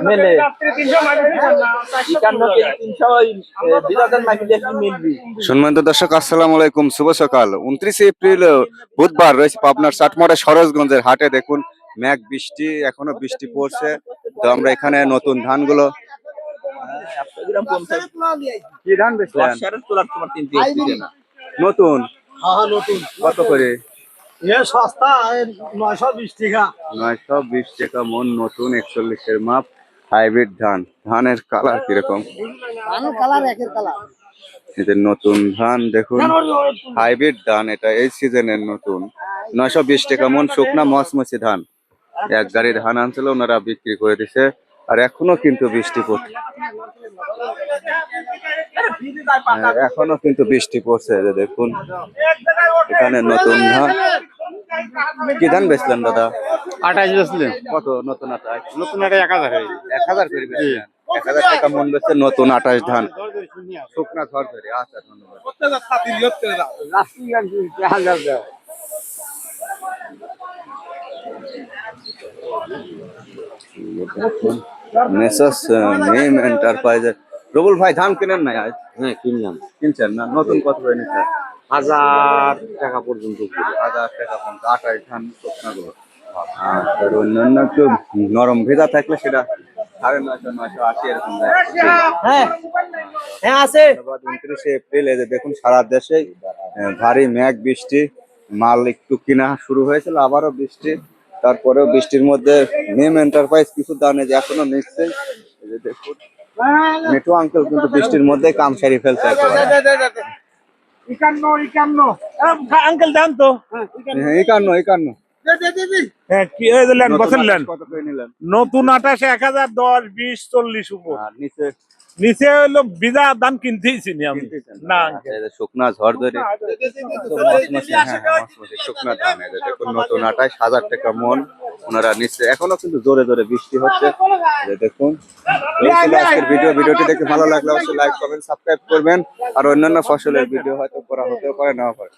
মেলে 51 সম্মানিত দর্শক, আসসালামু আলাইকুম, শুভ সকাল। 29 এপ্রিল বুধবার রয়েছে পাবনার সাতমারা সরোজগঞ্জের হাটে। দেখুন মেঘ বৃষ্টি, এখনো বৃষ্টি পড়ছে। তো আমরা এখানে নতুন ধানগুলো, কি ধান বেচলেন? নতুন নতুন কত করে? সস্তা 920 টাকা। 920 টাকা মন নতুন 41-এর মাপ হাইব্রিড ধান। ধানের কালার কিরকম? কালার একের কালার। এদের নতুন ধান দেখুন, হাইব্রিড ধান, এটা এই সিজনের নতুন। 920 টাকা মন শুকনা মচমচি ধান। এক গাড়ি ধান আনছিল, ওনারা বিক্রি করে দিছে। আর এখনো কিন্তু বৃষ্টি পড়ছে, এখনো কিন্তু বৃষ্টি পড়ছে। যে দেখুন এখানে নতুন ধান। কি ধান বেচলেন দাদা? 28 বেচলেন। কত নতুন 28? নতুন এটা 1000 হয়ে 1000 করে বেচলেন। 1000 টাকা মন বেচছে নতুন 28 ধান, শুকনা ঘর ধরে। আচ্ছা, ধন্যবাদ। মেসাস নেম এন্টারপ্রাইজের রবুল ভাই ধান কেনেন নাই আজ? হ্যাঁ, কিনলাম। কিনছেন না? নতুন কত করে নিচ্ছেন? 1000 টাকা পর্যন্ত। 1000 টাকা পর্যন্ত 28 ধান শুকনা ঘর। আর অন্যান্য একটু নরম ভেজা থাকলে সেটা 950 980 এরকম দাম। হ্যাঁ হ্যাঁ আছে। ধন্যবাদ। 29 এপ্রিল, এই যে দেখুন সারা দেশে ভারী মেঘ বৃষ্টি। মাল একটু কিনা শুরু হয়েছিল, আবারও বৃষ্টি। তারপরেও বৃষ্টির মধ্যে নেম এন্টারপ্রাইজ কিছু দানে যে এখনো নিচ্ছে। এই যে দেখুন মিঠু আঙ্কেল কিন্তু বৃষ্টির মধ্যে কাম সারি ফেলছে একেবারে। 51 আঙ্কেল দাম তো। হ্যাঁ, 51। হ্যাঁ কি এই দিলেন নতুন বসলেন। 28 কত করে নিলেন? নতুন 28 1010 20 40 উপর। আর নিচে নিচে হলো বিজা দাম কিনতেইছি নি আমি। না আচ্ছা, এই যে শুকনা ঝড় ধরে শুকনা ধান। এই যে দেখুন নতুন 28,000 টাকা মন ওনারা নিচ্ছে। এখনো কিন্তু জোরে জোরে বৃষ্টি হচ্ছে। এই যে দেখুন। এই ছিল আজকের ভিডিওটি দেখে ভালো লাগলে অবশ্যই লাইক কমেন্ট সাবস্ক্রাইব করবেন। আর অন্যান্য ফসলের ভিডিও হয়তো করা হতেও পারে, নাও পারে।